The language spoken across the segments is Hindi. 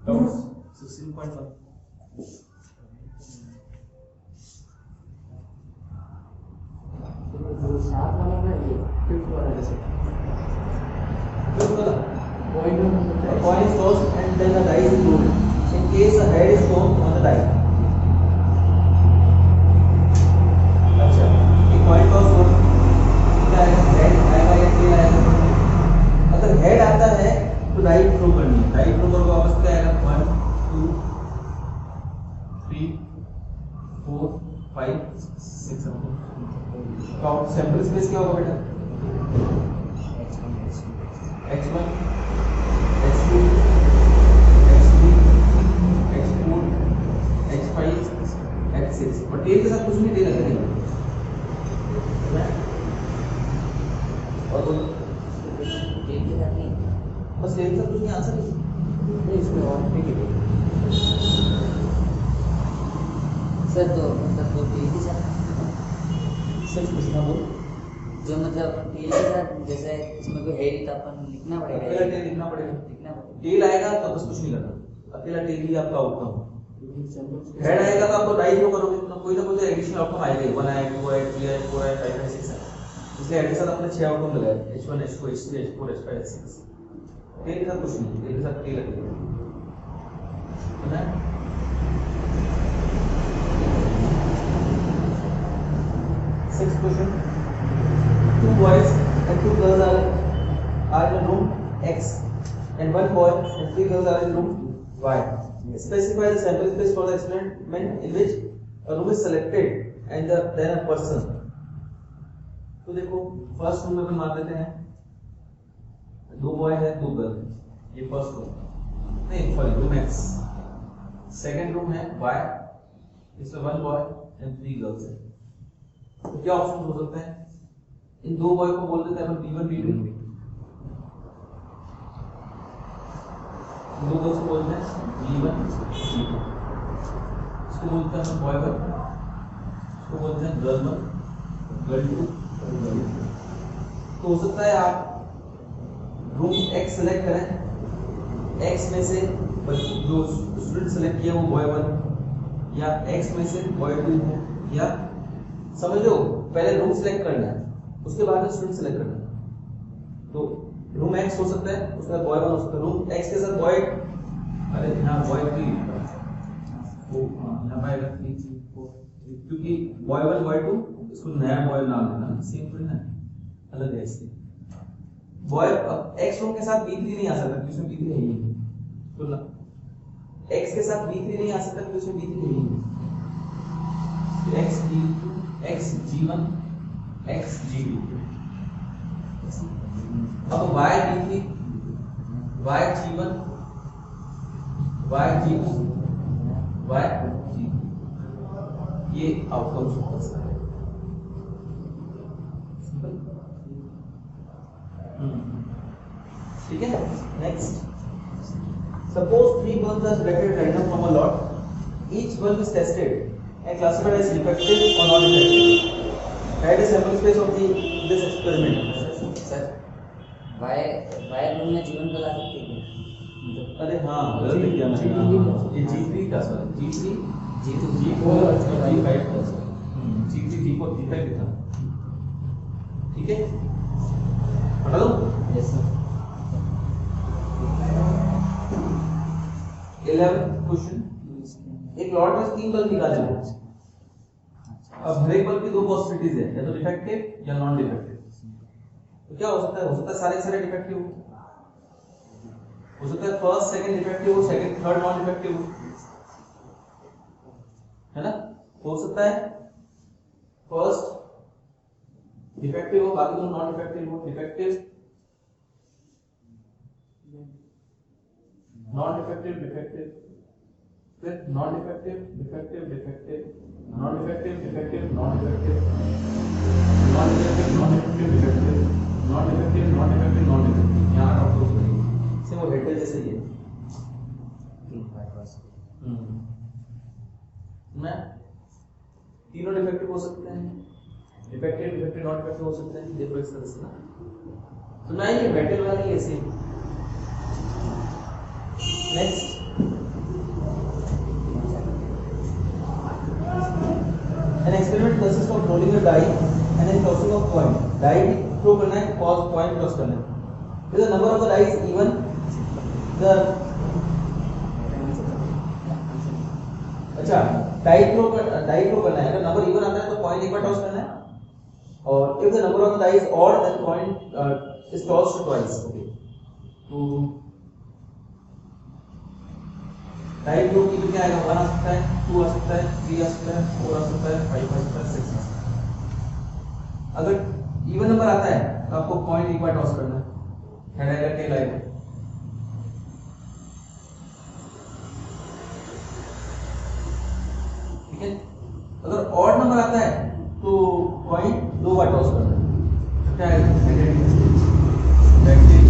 डाउट्स 16.1 जो सात वाला ना ये फिफ्थ वाला जैसे A coin is tossed and then a die is rolled. In case a head is thrown on the die. अच्छा, एक coin toss हो, क्या है? Head आएगा या tail आएगा? अगर head आता है तो die throw करनी है. Die throw करोगे वापस क्या आएगा? 1, 2, 3, 4, 5, 6, 7. Count sample space क्या होगा बेटा? x1, x2, x3, x4, x5, x6 और टेल के साथ कुछ नहीं टेल लगेगा और टेल के साथ नहीं बस टेल के साथ कुछ नहीं आंसर नहीं इसमें और ठीक है सर तो मतलब वो टेल के साथ सच पूछना बोल जो मतलब टेल के साथ जैसे इसमें कोई है नहीं तो अपन लिखना पड़ेगा अकेला टेल लिखना पड़ेगा टेल आएगा तो बस कुछ नहीं करना अकेला टेल ही आपका आउटकम हेड आएगा तो आपको डाई थ्रो करोगे तो कोई ना कोई तो एडिशनल आउटकम आएगा 1 आएगा 2 आएगा 3 आएगा 4 आएगा 5 आएगा 6 आएगा इसलिए हेड के साथ आपने 6 आउटकम लगाया h1 h2 h3 h4 h5 h6 tell के साथ कुछ नहीं टेल के साथ टेल लगेगा है ना 6th question. Two boys and two girls are in room X, and one boy and 3 girls are in room Y. Specify the sample space for the experiment in which a room is selected and then a person. तो देखो फर्स्ट रूम में अपन मान लेते हैं 2 बॉय है 2 गर्ल है, ये फर्स्ट रूम नहीं sorry room X. Second room है Y, इसमें 1 बॉय एंड 3 गर्ल्स है. तो क्या ऑप्शन हो सकते हैं? इन 2 बॉय को बोल देते हैं अपन B1 B2, 2 गर्ल्स को बोलते हैं B1 B2, इसको बोलते हैं अपन बॉय 1, इसको बोलते हैं गर्ल 1 गर्ल 2 गर्ल 2. तो हो सकता है आप रूम X सेलेक्ट करें, X में से जो स्टूडेंट सेलेक्ट किया वो बॉय 1 या X में से बॉय 2 है, या समझ लो पहले रूम सेलेक्ट करना है उसके बाद में स्टूडेंट सेलेक्ट करना है. तो रूम X हो सकता है उसका बॉय 1 हो सकता है, रूम X के साथ बॉय अरे यहाँ बॉय 3 वो यहाँ पर आएगा 3 क्योंकि बॉय 1 बॉय 2 इसको नया बॉय नाम देना सेम थोड़ी ना अलग है इससे. बॉय X रूम के साथ B3 नहीं आ सकता क्योंकि इसमें B3 है ही नहीं. तो ना X के साथ B3 नहीं आ सकता क्योंकि इसमें B3 है ही नहीं. X B2 X G1 X G2. अब Y B3 Y G1 Y G2 Y G3 ये आउटकम हो सकता है. ठीक है. Next suppose 3 bulbs are selected random from a lot. Each bulb is tested and classified as defective or non defective. Write a sample space of this experiment. Sir वाई रूम में जीवन को ला सकते हैं. अरे हाँ गलत लिख दिया मैंने. ये G3 का सर G3 G2 G4 और G5 का सर G3 G4 G5 लिखा. ठीक है हटा दो. Yes sir. 11th question. एक लॉट में 3 बल्ब निकाले हैं. अब हर एक बल्ब की 2 पॉसिबिलिटीज है, या तो डिफेक्टिव या नॉन डिफेक्टिव. तो क्या हो सकता है? हो सकता है सारे सारे डिफेक्टिव हो सकता है फर्स्ट सेकंड डिफेक्टिव हो, सेकंड थर्ड नॉन डिफेक्टिव हो, है ना. हो सकता है फर्स्ट डिफेक्टिव हो बाकी दोनों नॉन डिफेक्टिव हो. डिफेक्टिव नॉन डिफेक्टिव डिफेक्टिव फिर non defective defective defective non defective defective non defective non defective non defective defective non defective non defective non defective. यहाँ आउट हो सकती है वो हेडर जैसे ही है. मैं तीनों डिफेक्टिव हो सकते हैं, डिफेक्टिव डिफेक्टिव नॉन डिफेक्टिव हो सकते हैं. देखो इस तरह से ना तो ना ये मेटल वाला ही ऐसे. Next experiment consist of rolling a die and then tossing of coin. Die throw करना है, कॉइन टॉस करना है। If the number of the dice even, the अच्छा डाई थ्रो करना है, अगर नंबर इवन आता है तो कॉइन एक बार टॉस करना है, और if the number of the dice odd then coin is tossed twice. Okay, तो डाई थ्रो की क्या आएगा, 1 आ सकता है, 2 आ सकता है, 3 आ सकता है, 4 आ सकता है, 5 आ सकता है, 6 आ सकता है। अगर इवन नंबर आता है तो आपको कॉइन एक बार टॉस करना है, हेड आएगा, टेल आएगा। ठीक है, अगर ऑड नंबर आता है तो कॉइन 2 बार टॉस करना है, क्या आएगा, head head back tail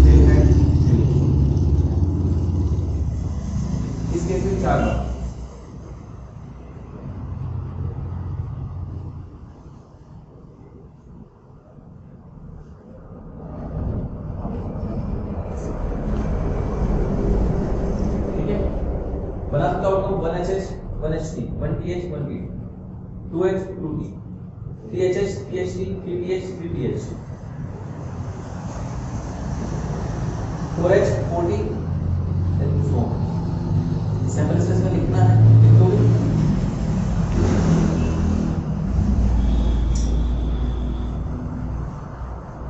tail head tail. इस केस में 4 बार। बना सकता हूँ 1HH 1HT 1TH 1T 2H 2T 3HH 3HT 3TH 3TH 4H 4T and so on। Sample space में लिखना है, लिख दोगे।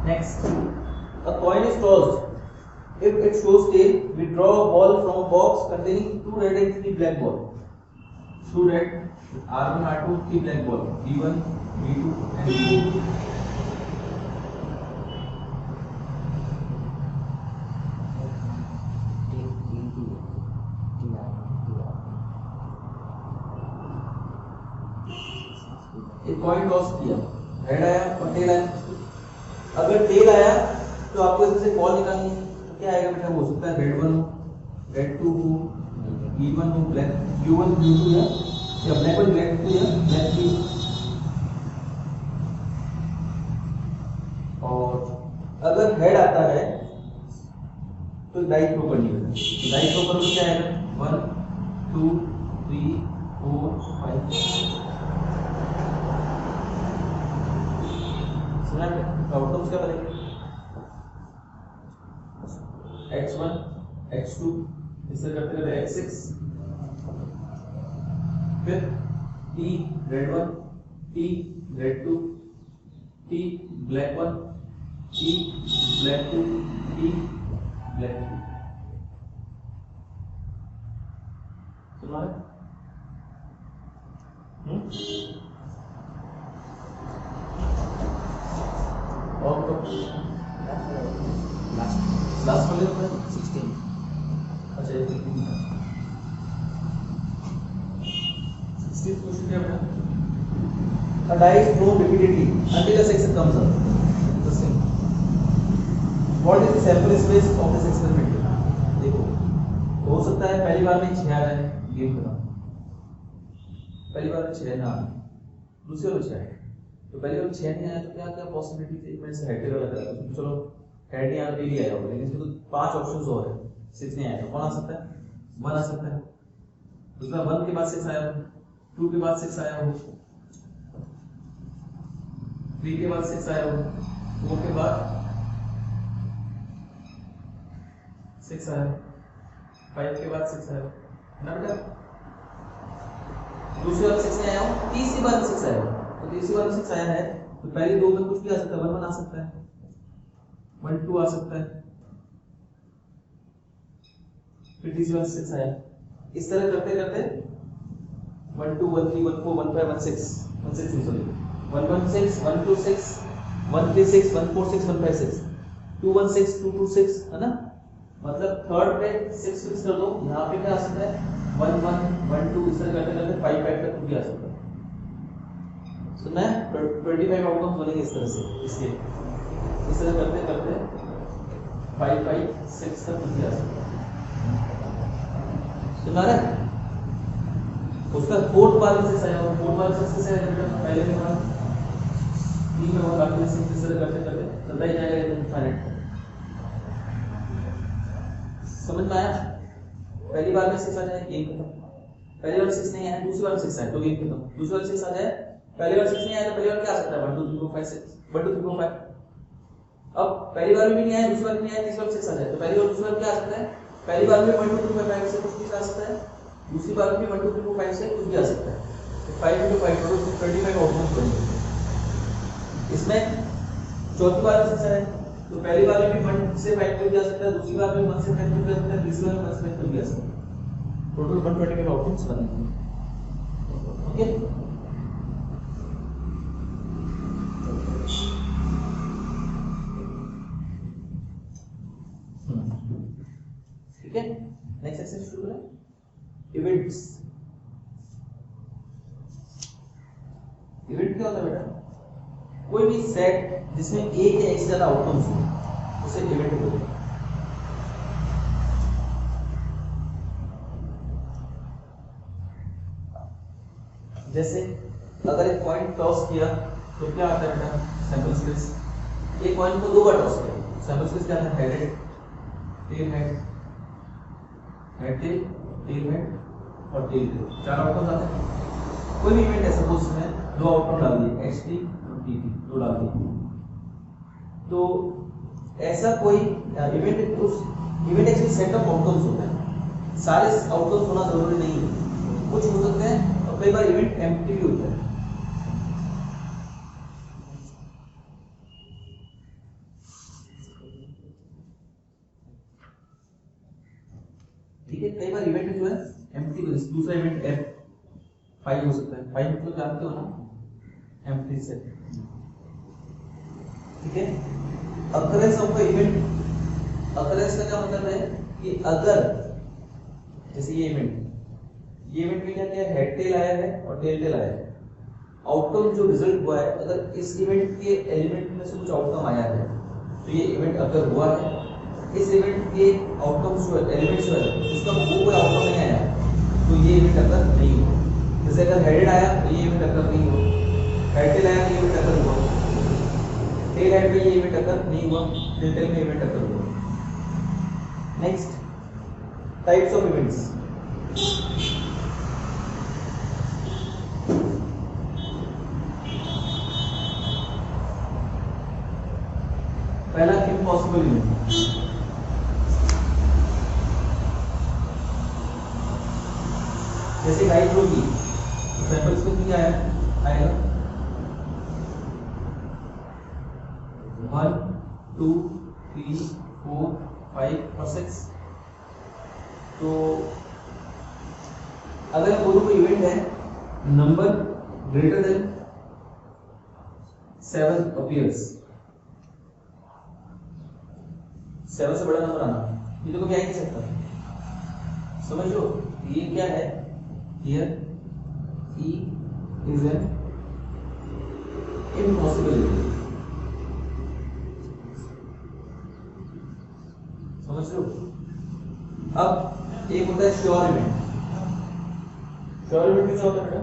Next, a coin is tossed. If it shows tail, we draw a ball from a box containing 2 red and 3 black ball. 2 red, R1, R2, 3 black ball, B1, B2 and B2. एक कॉइन टॉस किया, हेड आया और टेल आया। अगर टेल आया तो आपको इसमें से बॉल निकालनी है, क्या आएगा बेटा, हो सकता है रेड 1 हो, रेड 2 हो, B1 हो, ब्लैक B1 B2 या ब्लैक 1 ब्लैक 2 या ब्लैक 3। और अगर हेड आता है तो डाई थ्रो करनी है, डाई थ्रो करोगे क्या आएगा, 1 2 3 4 5। सुना आउटकम्स क्या बनेंगे, x1 x2 इसे करते करते x6, फिर t red 1 t red 2 t black 1 t black 2 t black 2। सुना है? और लास्ट वाले में 16। अच्छा ये 16th क्वेश्चन क्या बना, a die is thrown repeatedly until a section comes up. Interesting. What is the sample space of this experiment? देखो, हो सकता है पहली बार में 6 आ जाए, गेम खत्म। पहली बार में 6 ना आए, दूसरी बार 6 आए, तो पहली बार 6 नहीं आया तो क्या क्या पॉसिबिलिटी थी, मैं इसे हेड वाला करा दूं, चलो हेड यहाँ पे भी आया होगा, लेकिन इसमें तो 5 ऑप्शंस और है, 6 नहीं आया तो कौन आ सकता है, 1 आ सकता है। दूसरा 1 के बाद 6 आया हो, 2 के बाद 6 आया हो, 3 के बाद 6 आया हो, 4 के बाद 6 आया, 5 के बाद 6 आया ना बेटा। दूसरी बार 6 नहीं आया हो, तीसरी बार 6 आया हो, तो तीसरी बार 6 आया है तो पहली 2 में कुछ भी आ सकता है, 1 1 आ सकता है, 1 2 आ सकता है, फिर तीसरी बार 6 आया। इस तरह करते करते 1 2 1 3 1 4 1 5 1 6 1 6 सॉरी 1 1 6 1 2 6 1 3 6 1 4 6 1 5 6 2 1 6 2 2 6 है ना, मतलब थर्ड पे 6 फिक्स कर दो, यहाँ पे क्या आ सकता है 1 1 1 2, इस तरह करते करते 5 5 तक भी आ सकता है। सुनना है 25 आउटकम्स बनेंगे इस तरह से, इसके इस तरह करते करते 5 5 6 तक भी आ सकता है। सुना रहे उसका फोर्थ बार में 6 आया और फोर्थ बार में 6 आया बेटा, पहले के बाद 3 में और बाकी में 6 इस तरह करते करते चलता ही जाएगा इनफाइनाइट। समझ में आया? पहली बार में 6 आ जाए गेम खत्म, पहली बार 6 नहीं आया, दूसरी बार 6 आया तो गेम खत्म, दूसरी बार 6 आ जाए पहली बार 6 नहीं आया तो पहली बार क्या आ सकता है 1 2 3 4 5 6 1 2 3 4 5। अब पहली बार में भी नहीं आया, दूसरी बार में नहीं आया, तीसरी बार 6 आ जाए तो पहली बार दूसरी बार क्या आ सकता है, पहली बार में 1 2 3 4 5 से कुछ भी आ सकता है, दूसरी बार में 1 2 3 4 5 से कुछ भी आ सकता है। 5 into 5 टोटल 25 आउटकम्स बनेंगे। इसमें चौथी बार में 6 है तो पहली बार में भी 1 से 5 तक जा सकता है, दूसरी बार में 1 से 5 तक जा सकता है, तीसरी बार में 1 से 5 तक जा सकता है। टोटल 125 आउटकम्स बनेंगे। ओके ठीक है, नेक्स्ट एक्सरसाइज शुरू करें। इवेंट्स, इवेंट क्या होता है बेटा, कोई भी सेट जिसमें एक या एक से ज्यादा आउटकम्स हो उसे इवेंट बोलते हैं। जैसे अगर एक कॉइन टॉस किया तो क्या आता है बेटा, सैंपल स्पेस। एक कॉइन को 2 बार टॉस किया, सैंपल स्पेस क्या था, head tail head, head tail, tail head और टेल टेल, 4 आउटकम्स आते हैं। कोई भी इवेंट है, सपोज इसमें 2 आउटकम डाल दिए, ht और tt 2 डाल दिए, तो ऐसा कोई इवेंट, उस event actually set of outcomes होता है, सारे आउटकम्स होना जरूरी नहीं है, कुछ हो सकते हैं और कई बार इवेंट एम्प्टी भी होता है। ठीक है, कई बार इवेंट जो है एम्प्टी हो, दूसरा इवेंट f5 हो सकता है, 5 मतलब जानते हो ना, एम्प्टी सेट। ठीक है, अकरेंस ऑफ इवेंट, अकरेंस का क्या मतलब है कि अगर जैसे ये इवेंट में क्या किया, हेड टेल आया है और टेल टेल आया है, आउटकम जो रिजल्ट हुआ है, अगर इस इवेंट के एलिमेंट में से कुछ आउटकम आया है तो ये इवेंट अगर हुआ है, इस इवेंट के आउटकम्स जो एलिमेंट्स जो है इसका वो कोई आउटकम नहीं आया तो ये इवेंट अगर नहीं हुआ। जैसे अगर हेडेड आया तो ये इवेंट अगर नहीं हुआ, हेड टेल आया तो ये इवेंट अगर हुआ, टेल हेड में ये इवेंट अगर नहीं हुआ, टेल टेल में इवेंट अगर हुआ। Next, types of events. पहला इम्पॉसिबल इवेंट, जैसे गाइड होगी सैंपल्स में क्या आएगा 1 2 3 4 5 और 6। तो अगर मैं बोलूं कोई इवेंट है, नंबर ग्रेटर देन 7 अपीयर्स, 7 से बड़ा नंबर आना, ये तो कभी आ ही नहीं सकता, समझ लो। ये क्या है, here E is an impossibility, समझ लो। अब एक होता है श्योर इवेंट। श्योर इवेंट क्या होता है बेटा,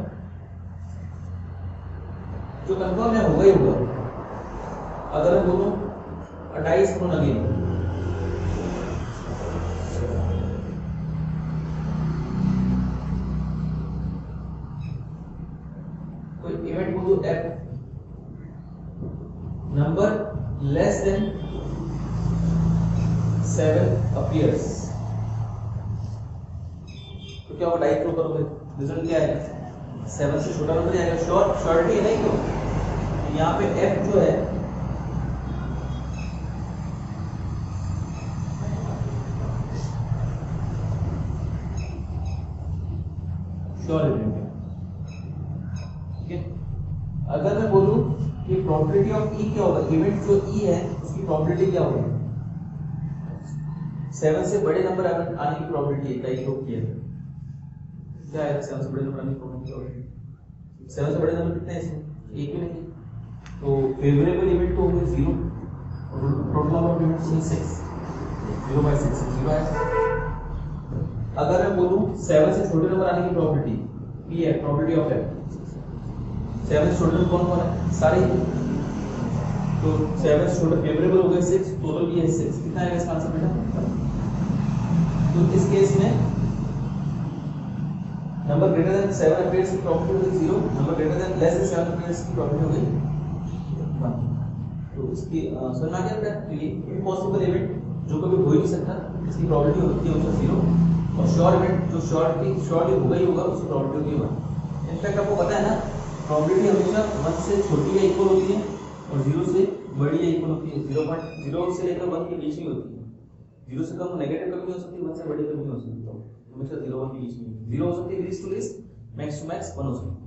जो कंफर्म है होगा ही होगा। अगर मैं बोलूं 28 को अगेन, इवेंट को तो f number less than 7 appears, तो क्या होगा, डाई थ्रो करोगे, रिजल्ट क्या आएगा, 7 से छोटा नंबर आएगा। शॉर्टी है नहीं, क्यों, तो यहाँ पे f जो है श्योर इवेंट है। अगर मैं बोलूं कि प्रोबेबिलिटी ऑफ ई क्या होगा, इवेंट जो ई है उसकी प्रोबेबिलिटी क्या होगी, 7 से बड़े नंबर आने की प्रोबेबिलिटी है, कई लोग की है, क्या है 7 से बड़े नंबर आने की प्रोबेबिलिटी, 7 से बड़े नंबर कितने हैं इसमें, एक भी नहीं, तो फेवरेबल इवेंट तो होंगे 0 और टोटल नंबर ऑफ इवेंट्स है 6, 0/6 0 है। अगर मैं बोलूं 7 से छोटे नंबर आने की प्रोबेबिलिटी p है, प्रोबेबिलिटी ऑफ f, 7 से छोटे कौन कौन है, सारे, तो 7 से छोटे फेवरेबल हो गए 6, टोटल भी है 6, कितना आएगा इसका आंसर बेटा। तो इस केस में नंबर ग्रेटर देन 7 अपीयर्स की प्रॉपर्टी हो गई 0, number greater than less than 7 appears की प्रॉपर्टी हो गई 1। तो इसकी समझ में आ गया बेटा? तो ये इम्पॉसिबल इवेंट जो कभी हो ही नहीं सकता, इसकी प्रॉपर्टी होती है उसका 0, और श्योर इवेंट जो श्योरली होगा ही होगा उसकी प्रॉपर्टी होती है 1। इनफैक्ट आपको पता है ना, प्रॉपर्टी हमेशा 1 से छोटी या इक्वल होती है और 0 से बड़ी या इक्वल होती है। 0.0 से लेकर 1 के बीच में होती है। 0 से कम नेगेटिव कभी नहीं हो सकती, 1 से बड़ी कभी नहीं हो सकती, हमेशा 0 1 के बीच में। 0 हो सकती है least to least, max to max 1 हो सकती है।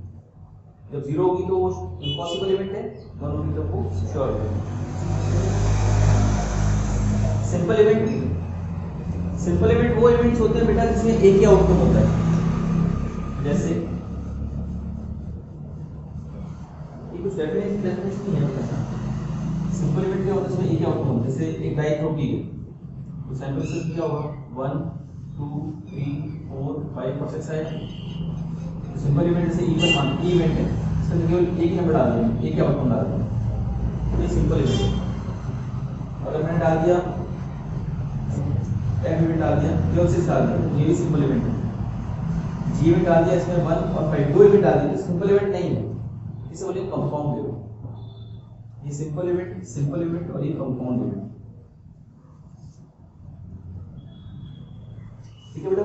जब 0 होगी तो वो इम्पॉसिबल इवेंट है, 1 होगी तो वो श्योर इवेंट। सिंपल इवेंट वो इवेंट्स होते हैं बेटा जिसमें एक ही आउटकम होता है। जैसे ये कुछ डेफिनेशन नहीं है बेटा। सिंपल इवेंट क्या होता है, इसमें एक ही आउटकम होता है। जैसे एक डाई थ्रो की गई तो सैंपल साइज क्या होगा, 1 2 3 4 5 और 6 आएगा। सिंपल इवेंट से इवन मान की इवेंट है, इसमें केवल एक ही नंबर डाल देंगे, एक ही आउटकम डाल देंगे, ये सिंपल इवेंट है। अगर मैंने डाल दिया एम इवेंट डाल दिया, केवल 6 डाल दिया, ये भी सिंपल इवेंट है। जी इवेंट डाल दिया, इसमें 1 और 5 दो इवेंट डाल दिए, सिंपल इवेंट नहीं है, इसे बोलिए कंपाउंड इवेंट। ये सिंपल इवेंट और ये कंपाउंड इवेंट। ठीक है बेटा?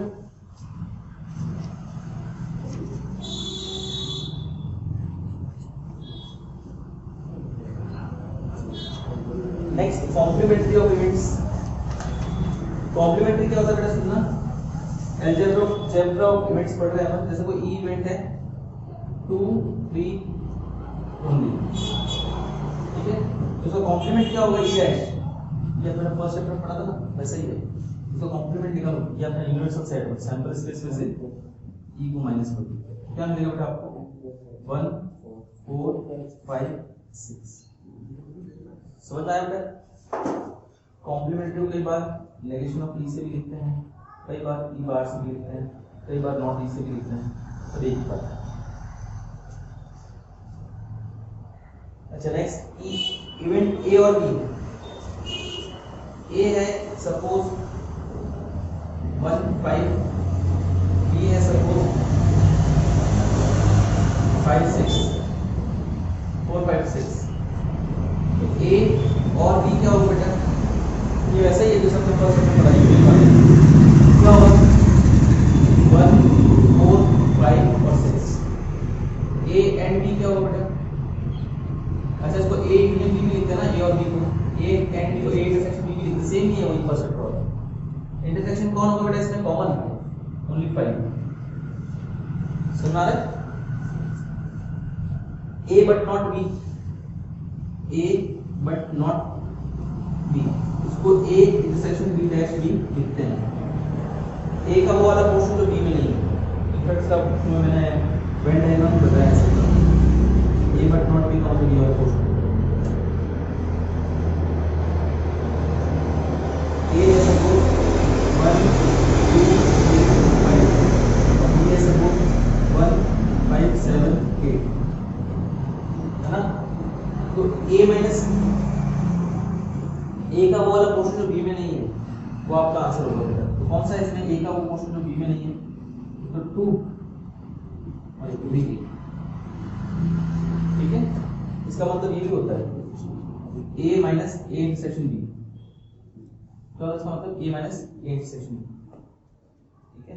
Next complementary of events. Complementary क्या होता है बेटा, सुनना। अलजेब्रा ऑफ इवेंट्स पढ़ रहे हैं हम। जैसे कोई ई इवेंट है 2 3 ओनली, ठीक है, तो इसका कॉम्प्लीमेंट क्या होगा, ई डैश। ये अपना फर्स्ट चैप्टर पढ़ा था ना, वैसा ही है। इसका कॉम्प्लीमेंट निकालो, ये अपना यूनिवर्सल सेट है, सैंपल स्पेस में से ई को माइनस कर दो, क्या मिलेगा बेटा आपको, 1 4 5 6। समझ आया बेटा? कॉम्प्लीमेंट्री को कई बार नेगेशन ऑफ ई से भी लिखते हैं, कई बार ई बार से भी लिखते हैं, कई बार नॉट ई से भी लिखते हैं, सब एक ही बात है। अच्छा नेक्स्ट इवेंट ए और बी। ए है सपोज 1 5, बी है सपोज 5 6 4 5 6। तो ए और बी क्या होगा बेटा, ये वैसा ही है जो सबने फर्स्ट में पढ़ा है, क्या होगा 1 4 5 और 6। ए एंड बी क्या होगा बेटा, अच्छा इसको ए यूनियन बी भी लिखते हैं ना, ए और बी को, ए एंड बी को ए इंटरसेक्शन बी भी लिखते, सेम ही है वही फर्स्ट प्रॉब्लम। इंटरसेक्शन कौन होगा बेटा इसमें, कॉमन ओनली 5। सुना रहे, A but not B, A but not B, इसको A intersection B dash B लिखते हैं। ए का वो वाला पोर्शन जो बी में नहीं है, इनफैक्ट सब मैंने वेन डायग्राम बताया है। ए बट नॉट बी कौन सा बी वाला पोर्शन, ए है सपोज 1 2 3 5 और बी है सपोज 1 5 7 8, है ना। तो ए माइनस ए का वो वाला पोर्शन जो बी में नहीं है वो आपका आंसर होगा बेटा। तो कौन सा है इसमें, ए का वो पोर्शन जो बी में नहीं है, तो 2 और 3, ठीक है। इसका मतलब ये भी होता है a minus A intersection B, तो इसका मतलब a minus A intersection B, ठीक है।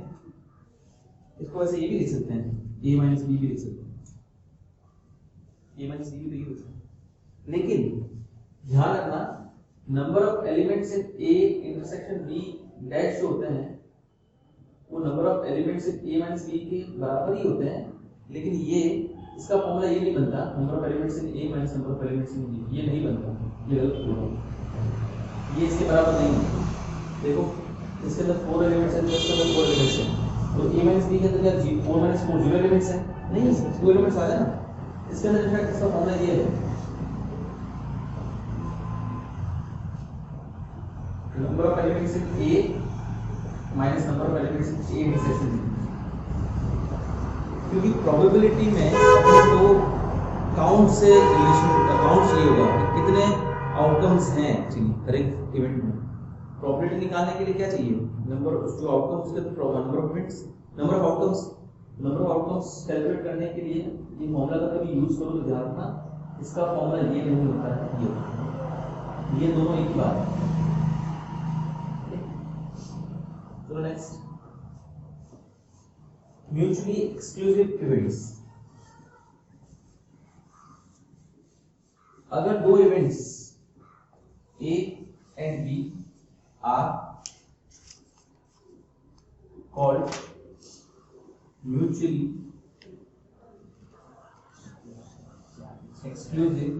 इसको वैसे ये भी लिख सकते हैं, a माइनस बी भी लिख सकते हैं, a माइनस बी भी लिख सकते हैं, लेकिन ध्यान रखना number of elements in a intersection b dash जो होते हैं वो number of elements in a minus b के बराबर ही होते हैं, लेकिन ये इसका फॉर्मूला ये नहीं बनता number of elements in a minus number of elements in b, ये नहीं बनता, ये गलत होगा, ये इसके बराबर नहीं है। देखो इसके अंदर 4 एलिमेंट्स हैं, इसके अंदर 4 एलिमेंट्स हैं, तो a माइनस b के अंदर क्या 4 माइनस 4 0 एलिमेंट्स हैं, नहीं 2 एलिमेंट्स आ जाए ना। इसके अंदर इनफैक्ट इसका फॉर्मूला ये है, number of elements in a minus number of elements in a intersection b, क्योंकि प्रोबेबिलिटी में अपने को काउंट से रिलेशन काउंट चाहिए होगा कि कितने आउटकम्स हैं एक्चुअली हर एक इवेंट में। प्रोबेबिलिटी निकालने के लिए क्या चाहिए, नंबर जो आउटकम्स के number of events, number of outcomes, number of outcomes calculate करने के लिए ये फॉर्मूला का कभी यूज करो तो ध्यान रखना, इसका फॉर्मूला ये नहीं होता है, ये होता है। ये दोनों एक ही बात है। चलो नेक्स्ट, म्यूचुअली एक्सक्लूसिव इवेंट्स। अगर दो events A and B are called mutually exclusive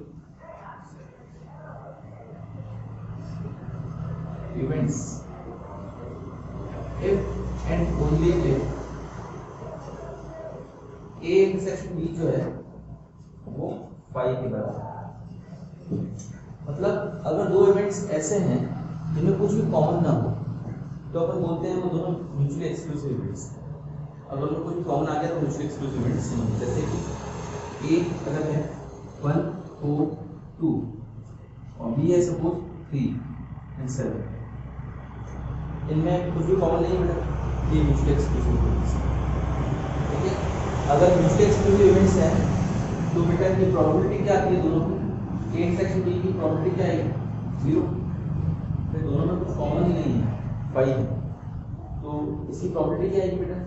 events if and only if A intersection B जो है वो phi के बराबर है। मतलब अगर दो इवेंट्स ऐसे हैं जिनमें कुछ भी कॉमन ना हो तो अपन बोलते हैं वो दोनों म्यूचुअली एक्सक्लूसिव इवेंट्स हैं। अगर उनमें कुछ भी कॉमन आ गया तो म्यूचुअली एक्सक्लूसिव इवेंट्स नहीं होंगे। जैसे कि A अगर है 1 4 2 और B है सपोज 3 and 7, इनमें कुछ भी कॉमन नहीं है बेटा, ये म्यूचुअली एक्सक्लूसिव इवेंट्स हैं। ठीक है, अगर म्यूचुअली एक्सक्लूसिव इवेंट्स हैं तो बेटा की प्रोबेबिलिटी क्या आती है दोनों की, A इंटरसेक्शन B की प्रोबेबिलिटी क्या आएगी 0, फिर दोनों में कुछ कॉमन ही नहीं है, phi है, तो इसकी प्रोबेबिलिटी क्या आएगी बेटा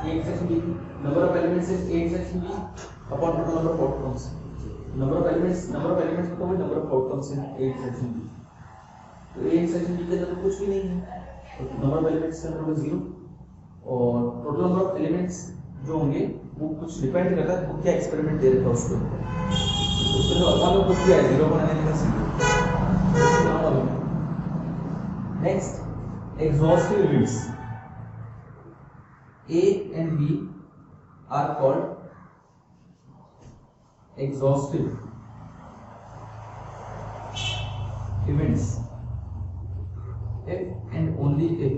A इंटरसेक्शन B की, number of elements is A intersection B upon total number of outcomes. Number of elements मतलब वही number of outcomes in A intersection B, तो A इंटरसेक्शन B के अंदर कुछ भी नहीं है, तो नंबर ऑफ एलिमेंट्स का नंबर 0 और टोटल नंबर ऑफ एलिमेंट्स जो होंगे वो कुछ डिपेंड करता है वो क्या एक्सपेरिमेंट दे रखा है उसके ऊपर। उसमें जो अल्फा में कुछ भी है 0 बनाने का सीधे। Next, exhaustive events A and B are called exhaustive events if and only if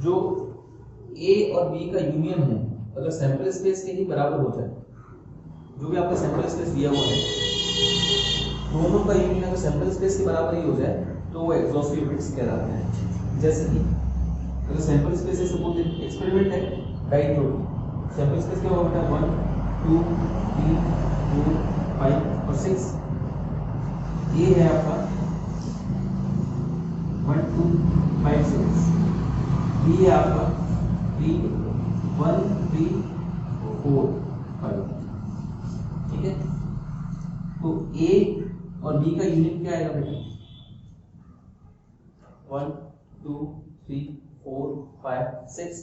जो A और B का यूनियन है अगर सैंपल स्पेस के ही बराबर हो जाए, जो भी आपका सैंपल स्पेस दिया हुआ है दोनों का यूनियन अगर सैंपल स्पेस के बराबर ही हो जाए तो वो एग्जॉस्टिव इवेंट्स कहलाते हैं। जैसे कि अगर सैंपल स्पेस है सपोज एक्सपेरिमेंट है डाइक्लोरो, सैंपल स्पेस क्या होगा बेटा 1 2 3 4 5 और 6, ये है आपका 1 2 5 6, ये है आपका 3 1 3 4 5। ठीक है, तो A और B का यूनिट क्या आएगा बेटा 1 2 3 4 5 6,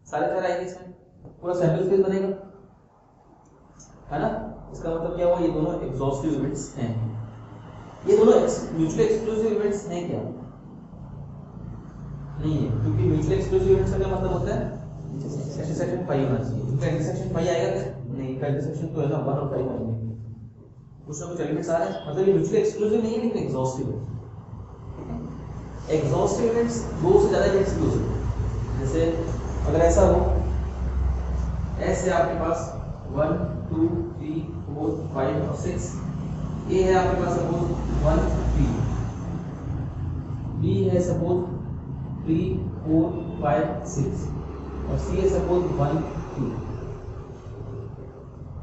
सारे चार आएंगे, इसमें पूरा सैंपल स्पेस बनेगा, है ना। इसका मतलब क्या हुआ, ये दोनों एग्जॉस्टिव इवेंट्स हैं। ये दोनों म्यूचुअली एक्सक्लूसिव इवेंट्स हैं क्या, नहीं है, क्योंकि म्यूचुअली एक्सक्लूसिव इवेंट्स का क्या मतलब होता है इंटरसेक्शन पाई होना चाहिए। इनका इंटरसेक्शन पाई आएगा क्या, नहीं, इनका इंटरसेक्शन तो है ना 1 और 5 आएंगे, कुछ ना कुछ एलिमेंट्स आ रहे हैं, मतलब ये म्यूचुअली एक्सक्लूसिव नहीं है लेकिन एग्जॉस्टिव है। एग्जॉस्टिव इवेंट्स दो से ज्यादा इवेंट्स भी हो सकते हैं। जैसे अगर ऐसा हो, ऐसे आपके पास 1 2 3 4 5 और 6, ए है आपके पास सपोज 1 3, बी है सपोज 3 4 5 6 और सी है सपोज 1 2।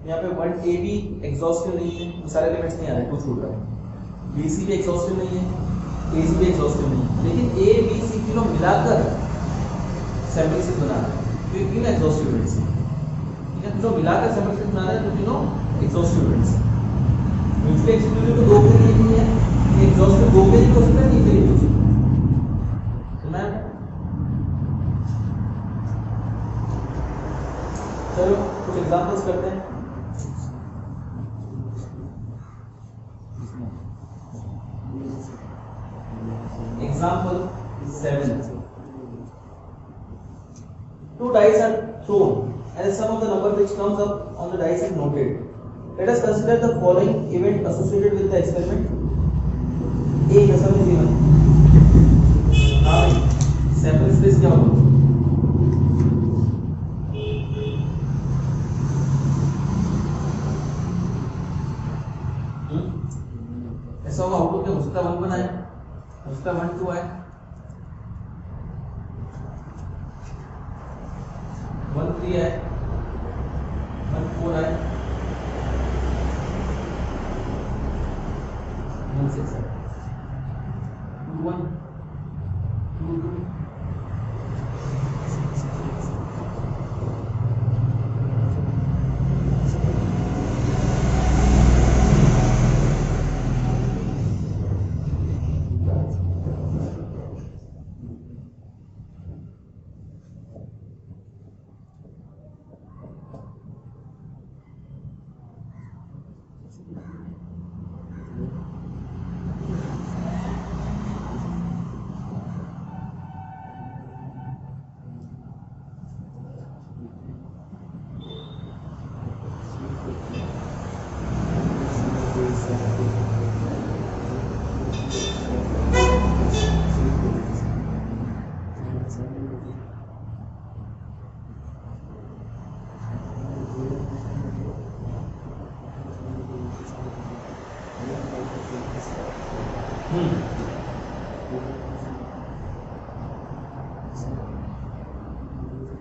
यहाँ पे 1 ए भी एग्जॉस्टिव नहीं है, सारे एलिमेंट्स नहीं आ रहे, कुछ छूट रहा है। बी सी भी एग्जॉस्टिव नहीं है, ए सी भी एग्जॉस्टिव नहीं है, लेकिन ए बी सी तीनों मिलाकर सैंपल स्पेस बना रहे हैं, तो ये तीनों एग्जॉस्टिव इवेंट्स हैं। ठीक है, तो मिलाकर सैंपल स्पेस बना रहे हैं, तो तीनों एग्जॉस्टिव इवेंट्स हैं। म्यूचुअली एक्सक्लूसिव तो दो के लिए नहीं है, एग्जॉस्टिव दो के लिए हो सकता है, तीन के लिए हो सकता है। सुना है? चलो कुछ एग्जांपल्स करते हैं। Example 7. Two dice are thrown and the sum of the number which comes up on the dice is noted. Let us consider the following event associated with the experiment. A, the sum is given. Now, sample space क्या होगा? ऐसा होगा, आउटपुट क्या हो सकता है 1 बनाए, उसका 1 2 है, 1 3 है, 1 4 है, 1 6 है, 2 1 2 2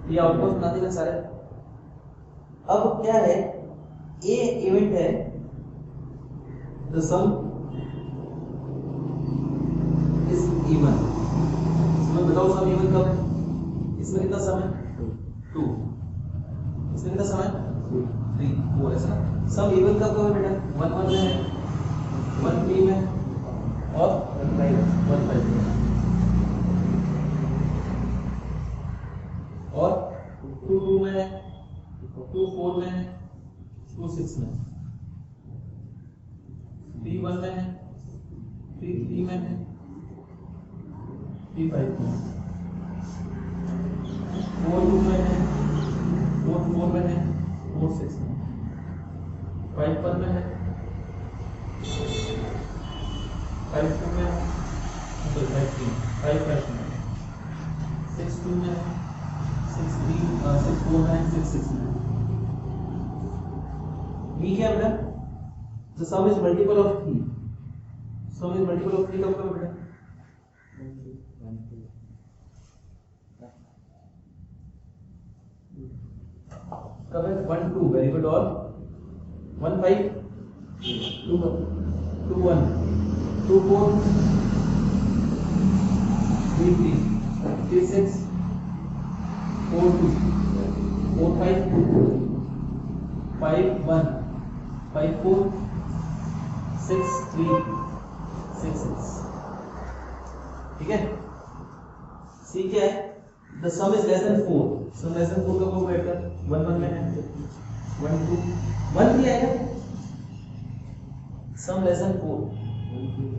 ये आउटपुट बना देना सारे। अब क्या है, ए इवेंट है द सम इज इवन। इसमें बताओ सम इवन कब है? इसमें कितना सम है? 2। इसमें कितना सम है? 3 4 ऐसा। सम इवन कब है बेटा? 1 1 में है, 1 3 में और 1 5 में और 2 2 में है, 2 4 में है, 2 6 में, 3 1 में है, 3 3 में है, 3 5 में, 4 2 में है, 4 4 में है, 4 6 में, 5 1 में है, 5 2 में है, 5 3 5 5 में, 6 2 में है, 6 3 6 4 9 6 6 9। B क्या बेटा? The sum is multiple of 3. Sum is multiple of 3 कब कब बेटा? कब है? 1 2 very good। और 1 5 2 1 2 4 3 3 3 6 4 2 4 5 5 1 5 4 6 3 6 6। ठीक है। सी क्या है? The sum is less than 4। Sum less than 4 का कब बैठता है? 1 1 में है, 1 2 1 भी आएगा। Sum less than 4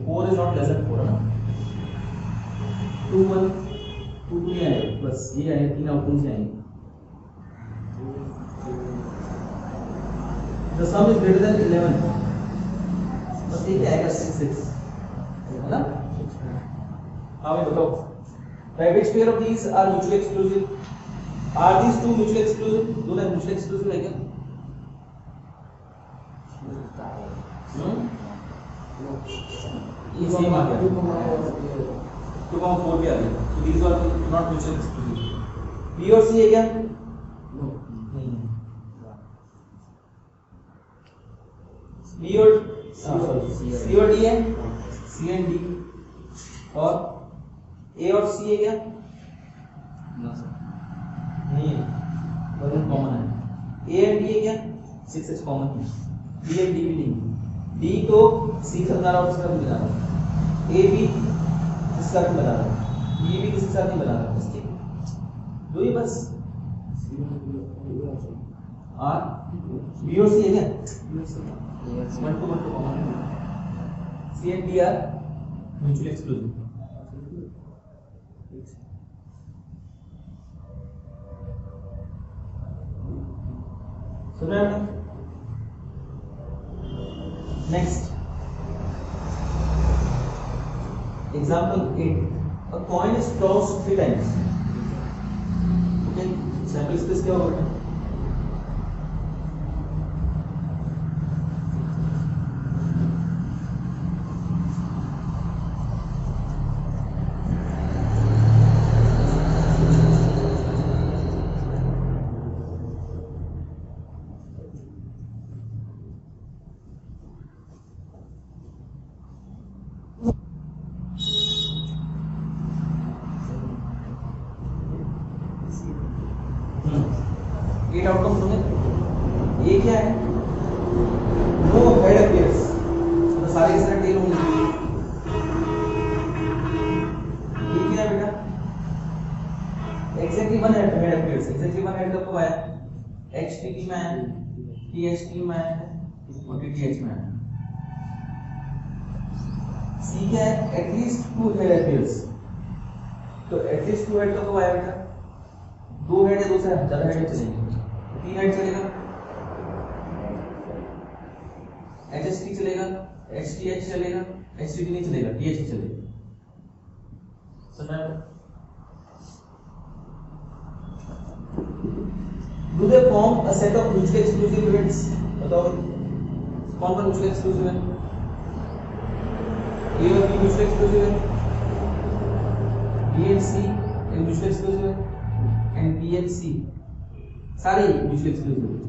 4 is not less than 4 है ना। 2 1 2 2 आएगा, बस ये आएगा, 3 आउटपुट से आएंगे। The sum is greater than 11। बस ये क्या आएगा? 6 6 है ना। हाँ भाई बताओ, by which pair of these are mutually exclusive? Are these two mutually exclusive? दोनों mutually exclusive है क्या? ये सेम आ गया, 2,4 भी आ गया, so these are not mutually exclusive। B और C है क्या? B और C और D है, C एंड D। और A और C है क्या? नहीं है, दोनों कॉमन है। A एंड D है क्या? 6 6 कॉमन है। B एंड D भी नहीं। D तो C के साथ और इसका भी बना रहा है, A भी इसका भी बना रहा है, B भी किसी के साथ नहीं बना रहा है। बस ठीक दो ही बस। R B और C है क्या? 1 2 कॉमन है। C and D are mutually exclusive। सुना है? Next, example 8. A coin is tossed 3 times. Okay, sample space क्या होगा? 8 आउटकम्स होंगे। ए क्या है? नो हेड अपीयर्स, तो सारे के सारे टेल होंगे। ये क्या है बेटा? Exactly one head appears. Exactly one head कब आया? HTT में आया, THT में आया और TTH में आया। सी क्या है? एटलीस्ट 2 हेड अपीयर्स, तो एटलीस्ट 2 हेड कब आया बेटा? 2 हेड है, 2 से ज्यादा हेड चलेंगे, 3 हेड चलेगा, HST चलेगा, HTH चलेगा, HTT नहीं चलेगा, TH चलेगा। समझ? Do they form a set of mutually exclusive events? बताओ कौन कौन mutually exclusive है? A और B mutually exclusive है, B and C mutually exclusive है, and B and C सारे mutually exclusive है।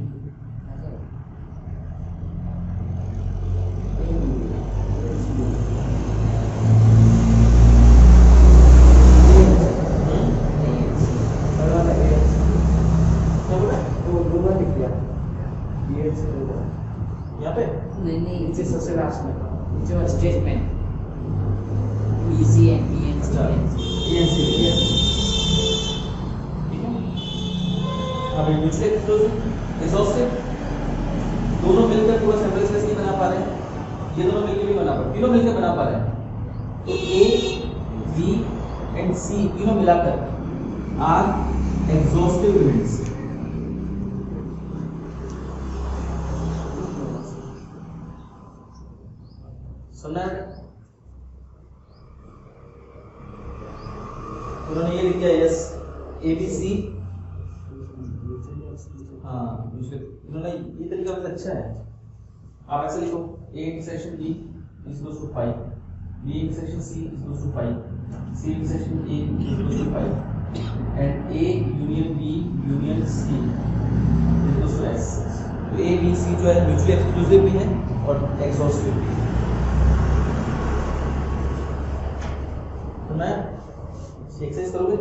यहाँ पे नहीं नीचे सबसे लास्ट में नीचे वाला स्टेटमेंट BC and BNC अच्छा BNC ठीक है। अब म्यूचुअली एक्सक्लूसिव एग्जॉस्टिव दोनों मिलकर पूरा सैंपल स्पेस नहीं बना पा रहे हैं, ये दोनों मिलकर भी बना पा रहे हैं, तीनों मिलकर बना पा रहे हैं, तो A, B and C तीनों मिलाकर आर एग्जॉस्टिव इवेंट्स। सुनना है? उन्होंने ये लिख दिया यस ABC, हाँ इन्होंने ये तरीका बहुत अच्छा है। आप ऐसे लिखो A intersection B is equals to 5, B intersection C is equals to 5, C intersection A is equals to 5, and A union B union C is equals to S। तो A B C जो है म्यूचुअली एक्सक्लूसिव भी है और एक्सॉस्टिव भी है। तो मैं एक्सरसाइज करोगे?